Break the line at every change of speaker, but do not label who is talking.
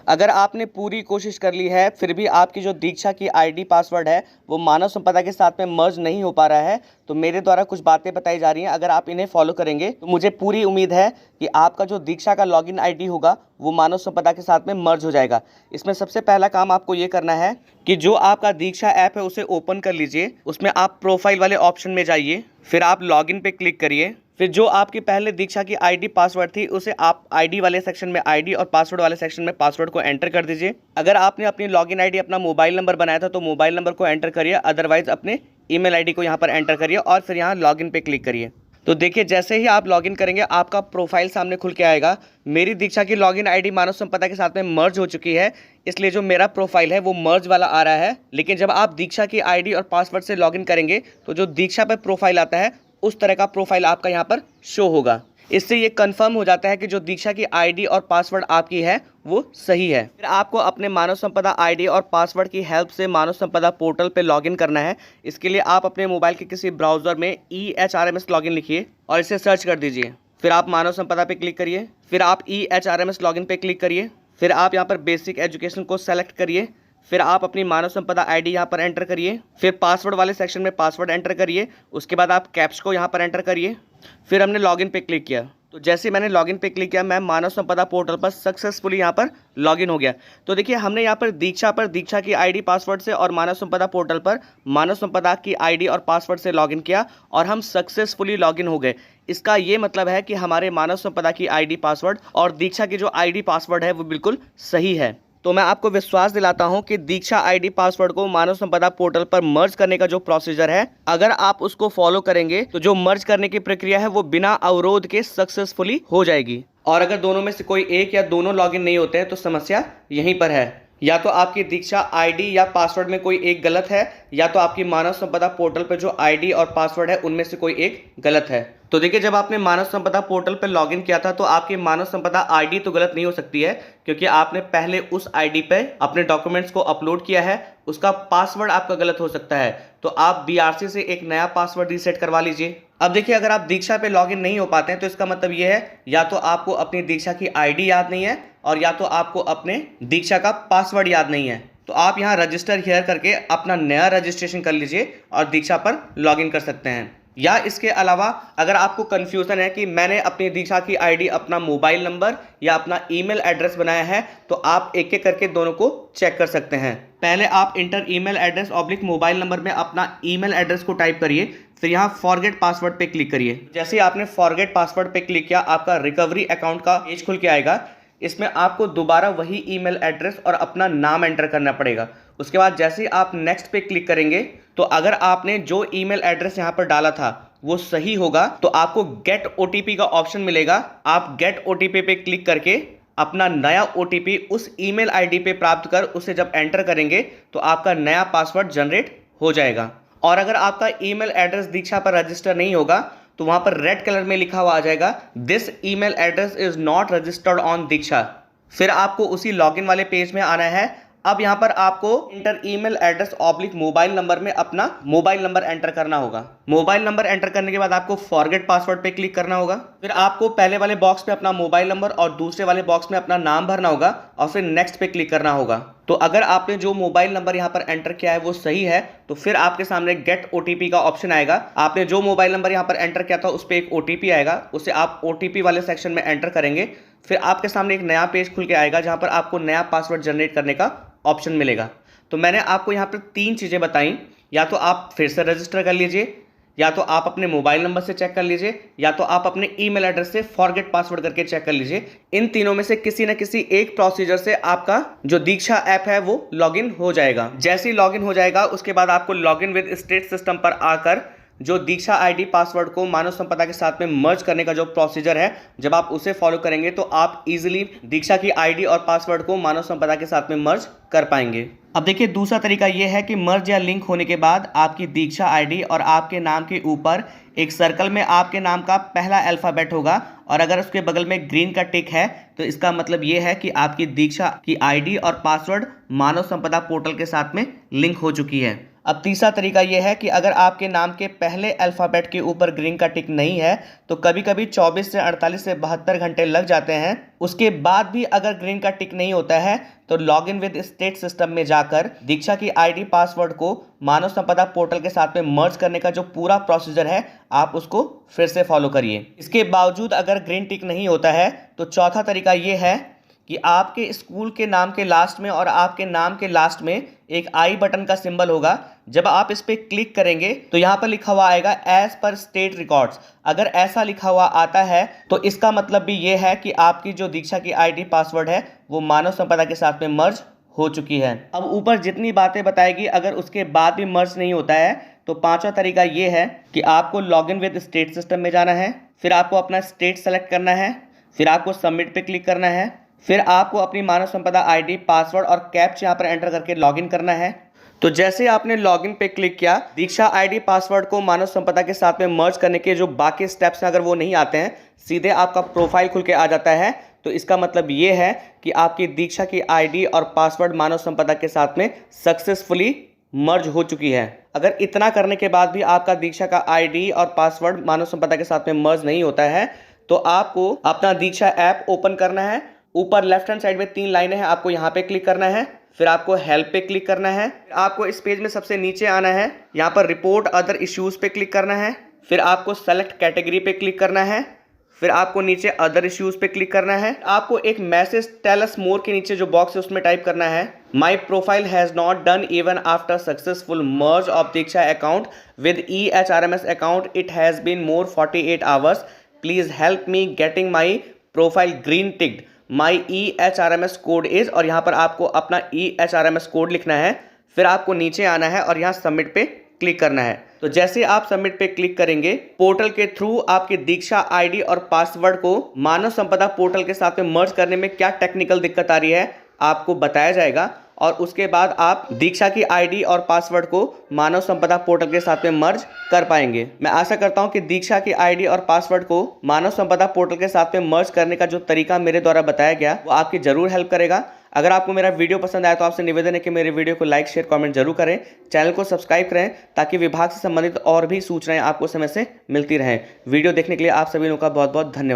अगर आपने पूरी कोशिश कर ली है फिर भी आपकी जो दीक्षा की आईडी पासवर्ड है वो मानव संपदा के साथ में मर्ज नहीं हो पा रहा है, तो मेरे द्वारा कुछ बातें बताई जा रही हैं, अगर आप इन्हें फॉलो करेंगे तो मुझे पूरी उम्मीद है कि आपका जो दीक्षा का लॉगिन आईडी होगा वो मानव संपदा के साथ में मर्ज हो जाएगा। इसमें सबसे पहला काम आपको ये करना है कि जो आपका दीक्षा ऐप है उसे ओपन कर लीजिए, उसमें आप प्रोफाइल वाले ऑप्शन में जाइए, फिर आप लॉगिन पे क्लिक करिए। फिर जो आपकी पहले दीक्षा की आईडी पासवर्ड थी उसे आप आईडी वाले सेक्शन में आईडी और पासवर्ड वाले सेक्शन में पासवर्ड को एंटर कर दीजिए। अगर आपने अपनी लॉगिन आईडी अपना मोबाइल नंबर बनाया था तो मोबाइल नंबर को एंटर करिए, अदरवाइज अपने ईमेल आईडी को यहाँ पर एंटर करिए और फिर यहाँ लॉगिन पे क्लिक करिए। तो देखिए जैसे ही आप लॉगिन करेंगे आपका प्रोफाइल सामने खुल के आएगा। मेरी दीक्षा की लॉगिन आईडी मानव संपदा के साथ में मर्ज हो चुकी है, इसलिए जो मेरा प्रोफाइल है वो मर्ज वाला आ रहा है। लेकिन जब आप दीक्षा की आईडी और पासवर्ड से लॉगिन करेंगे तो जो दीक्षा पर प्रोफाइल आता है उस तरह का प्रोफाइल आपका यहाँ पर शो होगा। इससे ये कंफर्म हो जाता है कि जो दीक्षा की आईडी और पासवर्ड आपकी है वो सही है। फिर आपको अपने मानव संपदा आईडी और पासवर्ड की हेल्प से मानव संपदा पोर्टल पे लॉगिन करना है। इसके लिए आप अपने मोबाइल के किसी ब्राउज़र में EHRMS लॉगिन लिखिए और इसे सर्च कर दीजिए। फिर आप मानव संपदा पे क्लिक करिए, फिर आप EHRMS लॉगिन पे क्लिक करिए, फिर आप यहाँ पर बेसिक एजुकेशन को सेलेक्ट करिए, फिर आप अपनी मानव संपदा आईडी यहाँ पर एंटर करिए, फिर पासवर्ड वाले सेक्शन में पासवर्ड एंटर करिए, उसके बाद आप कैप्स को यहाँ पर एंटर करिए। फिर हमने लॉगिन पे क्लिक किया, तो जैसे मैंने लॉगिन पे क्लिक किया मैं मानव संपदा पोर्टल पर सक्सेसफुली यहाँ पर लॉगिन हो गया। तो देखिए हमने यहाँ पर दीक्षा की आईडी पासवर्ड से और मानव संपदा पोर्टल पर मानव संपदा की आईडी और पासवर्ड से लॉगिन किया और हम सक्सेसफुली लॉगिन हो गए। इसका ये मतलब है कि हमारे मानव संपदा की आईडी पासवर्ड और दीक्षा की जो आईडी पासवर्ड है वो बिल्कुल सही है। तो मैं आपको विश्वास दिलाता हूं कि दीक्षा आईडी पासवर्ड को मानव संपदा पोर्टल पर मर्ज करने का जो प्रोसीजर है, अगर आप उसको फॉलो करेंगे तो जो मर्ज करने की प्रक्रिया है वो बिना अवरोध के सक्सेसफुली हो जाएगी। और अगर दोनों में से कोई एक या दोनों लॉगिन नहीं होते हैं तो समस्या यहीं पर है, या तो आपकी दीक्षा आईडी या पासवर्ड में कोई एक गलत है, या तो आपकी मानव संपदा पोर्टल पर जो आईडी और पासवर्ड है उनमें से कोई एक गलत है। तो देखिए जब आपने मानव संपदा पोर्टल पर लॉगिन किया था तो आपकी मानव संपदा आईडी तो गलत नहीं हो सकती है, क्योंकि आपने पहले उस आईडी पे अपने डॉक्यूमेंट्स को अपलोड किया है। उसका पासवर्ड आपका गलत हो सकता है, तो आप BRC से एक नया पासवर्ड रीसेट करवा लीजिए। अब देखिए अगर आप दीक्षा पे लॉगिन नहीं हो पाते हैं तो इसका मतलब ये है या तो आपको अपनी दीक्षा की आईडी याद नहीं है और या तो आपको अपने दीक्षा का पासवर्ड याद नहीं है। तो आप यहाँ रजिस्टर हियर करके अपना नया रजिस्ट्रेशन कर लीजिए और दीक्षा पर लॉगिन कर सकते हैं। या इसके अलावा अगर आपको कन्फ्यूज़न है कि मैंने अपनी दीक्षा की आईडी अपना मोबाइल नंबर या अपना ईमेल एड्रेस बनाया है, तो आप एक एक करके दोनों को चेक कर सकते हैं। पहले आप inter email address oblique mobile number में अपना ईमेल एड्रेस को टाइप करिए, फिर यहाँ फॉरगेट पासवर्ड पे क्लिक करिए। जैसे ही आपने फॉरगेट पासवर्ड पे क्लिक किया आपका रिकवरी अकाउंट का पेज खुल के आएगा। इसमें आपको दोबारा वही ईमेल एड्रेस और अपना नाम एंटर करना पड़ेगा। उसके बाद जैसे ही आप नेक्स्ट पे क्लिक करेंगे तो अगर आपने जो ईमेल एड्रेस यहाँ पर डाला था वो सही होगा तो आपको गेट OTP का ऑप्शन मिलेगा। आप गेट OTP पे क्लिक करके अपना नया OTP उस ईमेल आईडी पे प्राप्त कर उसे जब एंटर करेंगे तो आपका नया पासवर्ड जनरेट हो जाएगा। और अगर आपका ईमेल एड्रेस दीक्षा पर रजिस्टर नहीं होगा तो वहां पर रेड कलर में लिखा हुआ आ जाएगा this email address is not registered on Diksha. फिर आपको उसी लॉगिन वाले पेज में आना है। अब यहां पर आपको inter email address oblique mobile number में अपना मोबाइल नंबर एंटर करना होगा। मोबाइल नंबर एंटर करने के बाद आपको फॉरगेट पासवर्ड पे क्लिक करना होगा। फिर आपको पहले वाले बॉक्स में अपना मोबाइल नंबर और दूसरे वाले बॉक्स में अपना नाम भरना होगा और फिर नेक्स्ट पे क्लिक करना होगा। तो अगर आपने जो मोबाइल नंबर यहाँ पर एंटर किया है वो सही है तो फिर आपके सामने गेट OTP का ऑप्शन आएगा। आपने जो मोबाइल नंबर यहाँ पर एंटर किया था उस पर एक OTP आएगा, उसे आप OTP वाले सेक्शन में एंटर करेंगे। फिर आपके सामने एक नया पेज खुल के आएगा जहाँ पर आपको नया पासवर्ड जनरेट करने का ऑप्शन मिलेगा। तो मैंने आपको यहाँ पर 3 चीज़ें बताई, या तो आप फिर से रजिस्टर कर लीजिए, या तो आप अपने मोबाइल नंबर से चेक कर लीजिए, या तो आप अपने ईमेल एड्रेस से फॉरगेट पासवर्ड करके चेक कर लीजिए। इन तीनों में से किसी न किसी एक प्रोसीजर से आपका जो दीक्षा ऐप है वो लॉगिन हो जाएगा। जैसे ही लॉगिन हो जाएगा उसके बाद आपको लॉगिन विद स्टेट सिस्टम पर आकर जो दीक्षा आईडी पासवर्ड को मानव संपदा के साथ में मर्ज करने का जो प्रोसीजर है, जब आप उसे फॉलो करेंगे तो आप इजीली दीक्षा की आईडी और पासवर्ड को मानव संपदा के साथ में मर्ज कर पाएंगे। अब देखिए दूसरा तरीका यह है कि मर्ज या लिंक होने के बाद आपकी दीक्षा आईडी और आपके नाम के ऊपर एक सर्कल में आपके नाम का पहला अल्फाबेट होगा और अगर उसके बगल में ग्रीन का टिक है तो इसका मतलब ये है कि आपकी दीक्षा की आईडी और पासवर्ड मानव संपदा पोर्टल के साथ में लिंक हो चुकी है। अब तीसरा तरीका यह है कि अगर आपके नाम के पहले अल्फ़ाबेट के ऊपर ग्रीन का टिक नहीं है तो कभी कभी 24 से 48 से 72 घंटे लग जाते हैं। उसके बाद भी अगर ग्रीन का टिक नहीं होता है तो log in with state system में जाकर दीक्षा की आईडी पासवर्ड को मानव संपदा पोर्टल के साथ में मर्ज करने का जो पूरा प्रोसीजर है आप उसको फिर से फॉलो करिए। इसके बावजूद अगर ग्रीन टिक नहीं होता है तो चौथा तरीका ये है कि आपके स्कूल के नाम के लास्ट में और आपके नाम के लास्ट में एक आई बटन का सिंबल होगा। जब आप इस पर क्लिक करेंगे तो यहाँ पर लिखा हुआ आएगा एज पर स्टेट रिकॉर्ड्स। अगर ऐसा लिखा हुआ आता है तो इसका मतलब भी ये है कि आपकी जो दीक्षा की आईडी पासवर्ड है वो मानव संपदा के साथ में मर्ज हो चुकी है। अब ऊपर जितनी बातें बताएगी अगर उसके बाद भी मर्ज नहीं होता है तो पांचवा तरीका ये है कि आपको log in with state system में जाना है, फिर आपको अपना स्टेट सेलेक्ट करना है, फिर आपको सबमिट पे क्लिक करना है, फिर आपको अपनी मानव संपदा आईडी पासवर्ड और कैप्चा यहाँ पर एंटर करके लॉगिन करना है। तो जैसे आपने लॉगिन पे क्लिक किया, दीक्षा आईडी पासवर्ड को मानव संपदा के साथ में मर्ज करने के जो बाकी स्टेप्स हैं अगर वो नहीं आते हैं, सीधे आपका प्रोफाइल खुल के आ जाता है। तो इसका मतलब ये है कि आपकी दीक्षा की आईडी और पासवर्ड मानव संपदा के साथ में सक्सेसफुली मर्ज हो चुकी है। अगर इतना करने के बाद भी आपका दीक्षा का आईडी और पासवर्ड मानव संपदा के साथ में मर्ज नहीं होता है तो आपको अपना दीक्षा ऐप ओपन करना है। ऊपर लेफ्ट हैंड साइड में 3 लाइनें हैं, आपको यहाँ पे क्लिक करना है, फिर आपको हेल्प पे क्लिक करना है, आपको इस पेज में सबसे नीचे आना है, यहाँ पर रिपोर्ट अदर इश्यूज पे क्लिक करना है, फिर आपको सेलेक्ट कैटेगरी पे क्लिक करना है, फिर आपको नीचे अदर इश्यूज पे क्लिक करना है। आपको एक मैसेज टेल अस मोर के नीचे जो बॉक्स है उसमें टाइप करना है my profile has not done even after successful merge of Diksha account with EHRMS account, it has been more 48 hours, please help me getting my profile green ticked, my EHRMS code is, और यहाँ पर आपको अपना EHRMS code लिखना है। फिर आपको नीचे आना है और यहाँ सबमिट पे क्लिक करना है। तो जैसे आप सबमिट पे क्लिक करेंगे पोर्टल के थ्रू आपकी दीक्षा आईडी और पासवर्ड को मानव संपदा पोर्टल के साथ में मर्ज करने में क्या टेक्निकल दिक्कत आ रही है आपको बताया जाएगा और उसके बाद आप दीक्षा की आईडी और पासवर्ड को मानव संपदा पोर्टल के साथ में मर्ज कर पाएंगे। मैं आशा करता हूं कि दीक्षा की आईडी और पासवर्ड को मानव संपदा पोर्टल के साथ में मर्ज करने का जो तरीका मेरे द्वारा बताया गया वो आपकी जरूर हेल्प करेगा। अगर आपको मेरा वीडियो पसंद आया तो आपसे निवेदन है कि मेरे वीडियो को लाइक शेयर कमेंट जरूर करें, चैनल को सब्सक्राइब करें ताकि विभाग से संबंधित और भी सूचनाएं आपको समय से मिलती रहें। वीडियो देखने के लिए आप सभी लोगों का बहुत बहुत धन्यवाद।